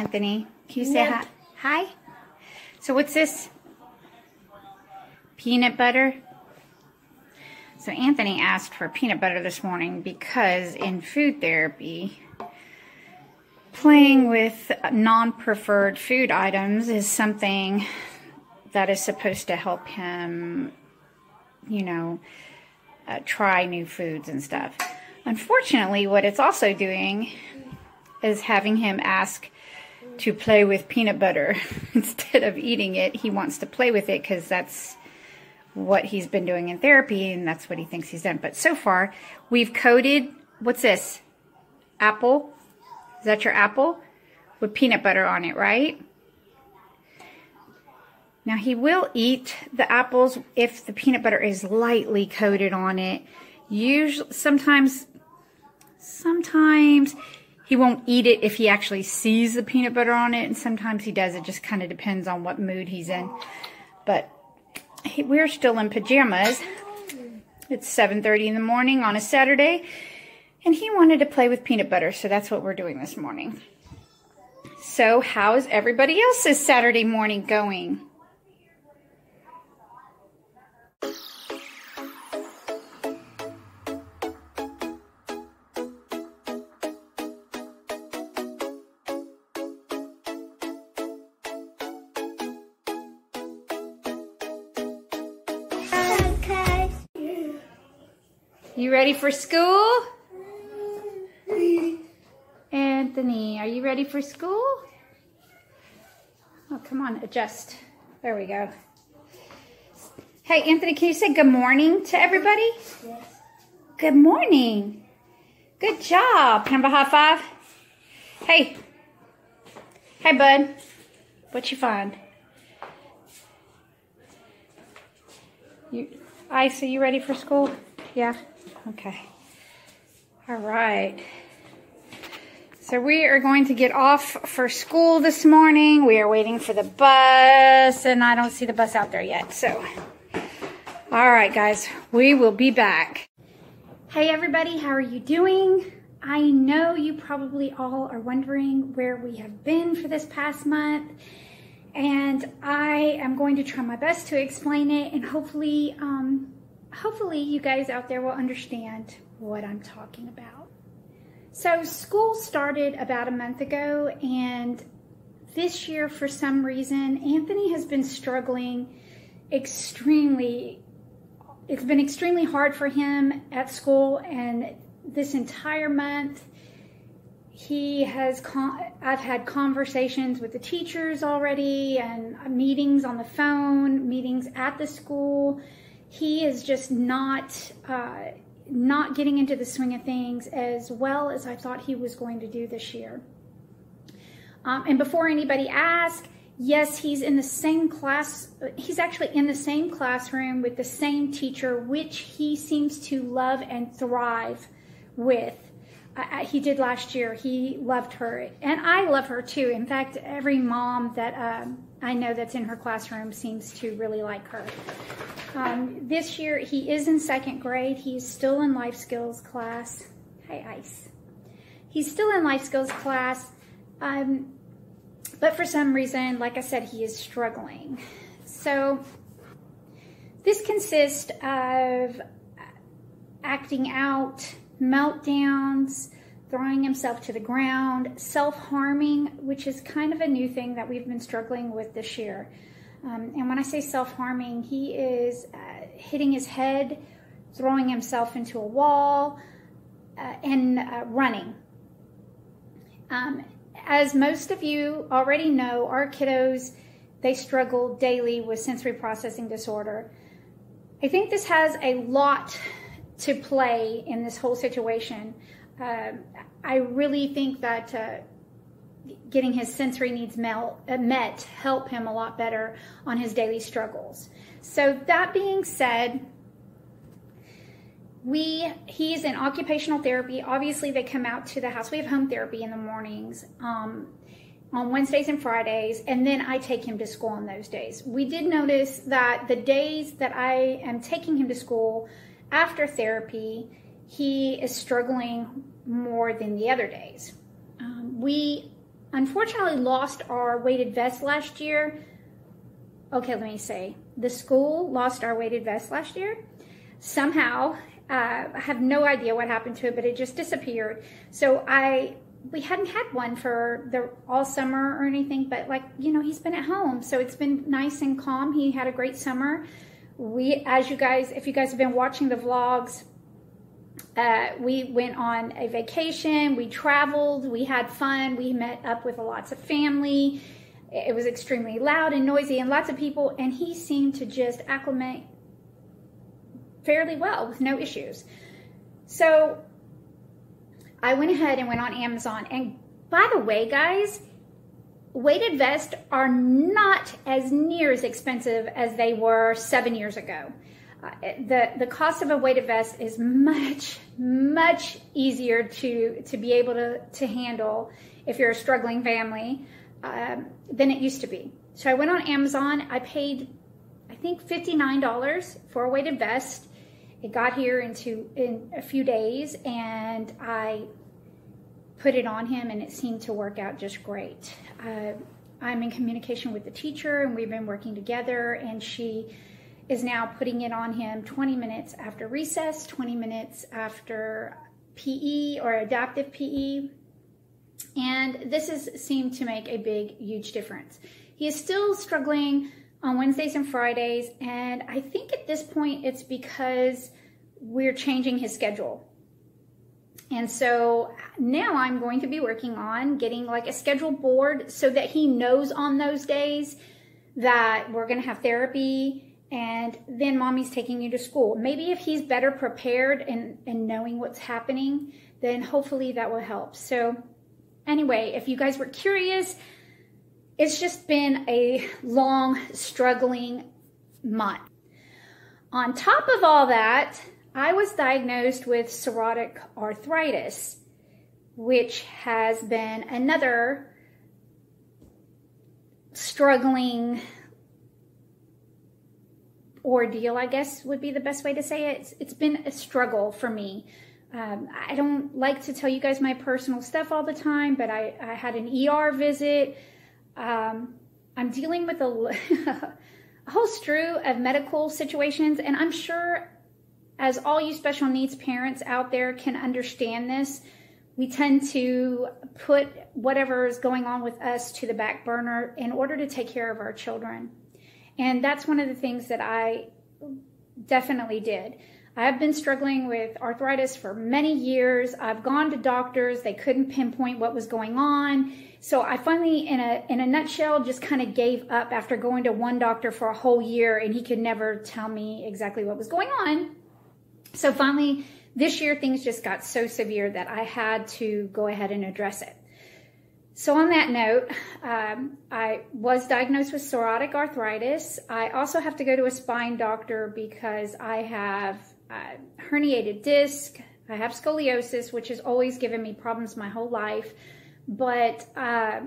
Anthony. Can you say hi? Hi? So what's this? Peanut butter? So Anthony asked for peanut butter this morning because in food therapy, playing with non-preferred food items is something that is supposed to help him, you know, try new foods and stuff. Unfortunately, what it's also doing is having him ask to play with peanut butter. Instead of eating it, he wants to play with it because that's what he's been doing in therapy and that's what he thinks he's done. But so far, we've coated, what's this? Apple? Is that your apple? With peanut butter on it, right? Now he will eat the apples if the peanut butter is lightly coated on it. Usually, sometimes he won't eat it if he actually sees the peanut butter on it, and sometimes he does. It just kind of depends on what mood he's in. But we're still in pajamas. It's 7:30 in the morning on a Saturday, and he wanted to play with peanut butter, so that's what we're doing this morning. So how's everybody else's Saturday morning going? You ready for school? Anthony, are you ready for school? Oh, come on, adjust. There we go. Hey, Anthony, can you say good morning to everybody? Yes. Good morning. Good job. Can I have a high five? Hey. Hey, bud. What you find? Ice, are you ready for school? Yeah? Okay. All right. So we are going to get off for school this morning. We are waiting for the bus, and I don't see the bus out there yet. So, all right, guys, we will be back. Hey, everybody, how are you doing? I know you probably all are wondering where we have been for this past month, and I am going to try my best to explain it, and hopefully you guys out there will understand what I'm talking about. So school started about a month ago, and this year, for some reason, Anthony has been struggling extremely. It's been extremely hard for him at school, and this entire month, I've had conversations with the teachers already, and meetings on the phone, meetings at the school. He is just not getting into the swing of things as well as I thought he was going to do this year. And before anybody asks, yes, he's in the same class. He's actually in the same classroom with the same teacher, which he seems to love and thrive with. He did last year. He loved her, and I love her too. In fact, every mom that I know that's in her classroom seems to really like her. This year, he is in second grade. He's still in life skills class. Hi, Ice. He's still in life skills class, but for some reason, like I said, he is struggling. So this consists of acting out, meltdowns, throwing himself to the ground, self-harming, which is kind of a new thing that we've been struggling with this year. And when I say self-harming, he is hitting his head, throwing himself into a wall, and running. As most of you already know, our kiddos, they struggle daily with sensory processing disorder. I think this has a lot to play in this whole situation. I really think that getting his sensory needs met help him a lot better on his daily struggles. So that being said, he's in occupational therapy. Obviously, they come out to the house. We have home therapy in the mornings on Wednesdays and Fridays, and then I take him to school on those days. We did notice that the days that I am taking him to school after therapy, he is struggling more than the other days. We unfortunately lost our weighted vest last year. Okay, let me say, the school lost our weighted vest last year. Somehow, I have no idea what happened to it, but it just disappeared. So we hadn't had one for all summer or anything, but like, you know, he's been at home. So it's been nice and calm. He had a great summer. If you guys have been watching the vlogs, we went on a vacation, we traveled, we had fun, we met up with lots of family. It was extremely loud and noisy and lots of people, and he seemed to just acclimate fairly well with no issues. So I went ahead and went on Amazon. And by the way, guys, weighted vests are not as near as expensive as they were 7 years ago. The cost of a weighted vest is much, much easier to be able to handle if you're a struggling family than it used to be. So I went on Amazon. I paid, I think, $59 for a weighted vest. It got here in a few days, and I put it on him, and it seemed to work out just great. I'm in communication with the teacher, and we've been working together, and she is now putting it on him 20 minutes after recess, 20 minutes after PE or adaptive PE. And this has seemed to make a big, huge difference. He is still struggling on Wednesdays and Fridays, and I think at this point it's because we're changing his schedule. And so now I'm going to be working on getting like a schedule board so that he knows on those days that we're going to have therapy, and then mommy's taking you to school. Maybe if he's better prepared and knowing what's happening, then hopefully that will help. So anyway, if you guys were curious, it's just been a long, struggling month. On top of all that, I was diagnosed with psoriatic arthritis, which has been another struggling ordeal, I guess would be the best way to say it. It's been a struggle for me. I don't like to tell you guys my personal stuff all the time, but I had an ER visit. I'm dealing with a whole strew of medical situations, and I'm sure as all you special needs parents out there can understand this, we tend to put whatever is going on with us to the back burner in order to take care of our children. And that's one of the things that I definitely did. I've been struggling with arthritis for many years. I've gone to doctors. They couldn't pinpoint what was going on. So I finally, in a nutshell, just kind of gave up after going to one doctor for a whole year, and he could never tell me exactly what was going on. So finally, this year, things just got so severe that I had to go ahead and address it. So on that note, I was diagnosed with psoriatic arthritis. I also have to go to a spine doctor because I have herniated disc. I have scoliosis, which has always given me problems my whole life. But that,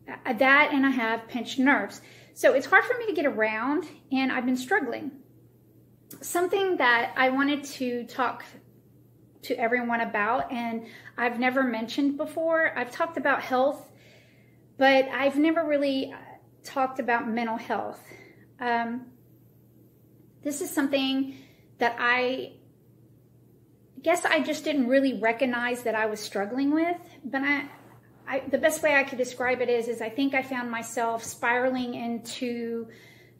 and I have pinched nerves. So it's hard for me to get around, and I've been struggling. Something that I wanted to talk to everyone about, and I've never mentioned before. I've talked about health, but I've never really talked about mental health. This is something that I guess I just didn't really recognize that I was struggling with, but the best way I could describe it is I think I found myself spiraling into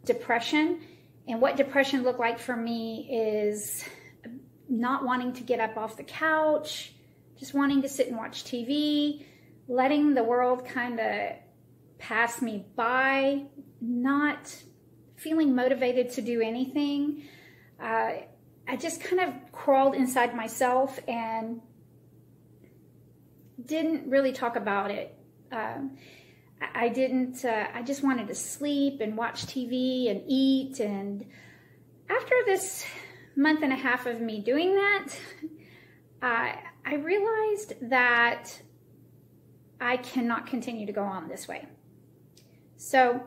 depression. And what depression looked like for me is not wanting to get up off the couch, just wanting to sit and watch TV, letting the world kind of pass me by, not feeling motivated to do anything. I just kind of crawled inside myself and didn't really talk about it. I just wanted to sleep and watch TV and eat. And after this month and a half of me doing that, I realized that I cannot continue to go on this way. So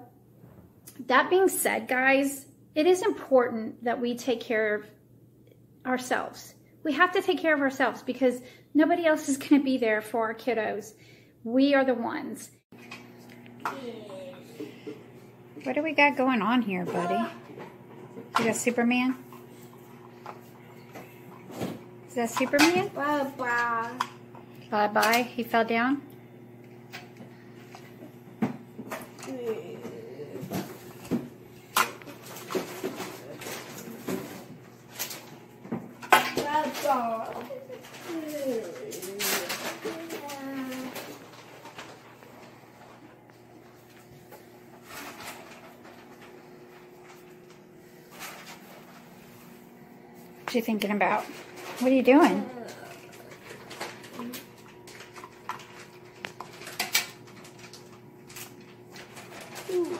that being said, guys, it is important that we take care of ourselves. We have to take care of ourselves because nobody else is going to be there for our kiddos. We are the ones. What do we got going on here, buddy? You got Superman? Is that Superman? Bye-bye. Bye-bye. He fell down? What are you thinking about? What are you doing? Ooh.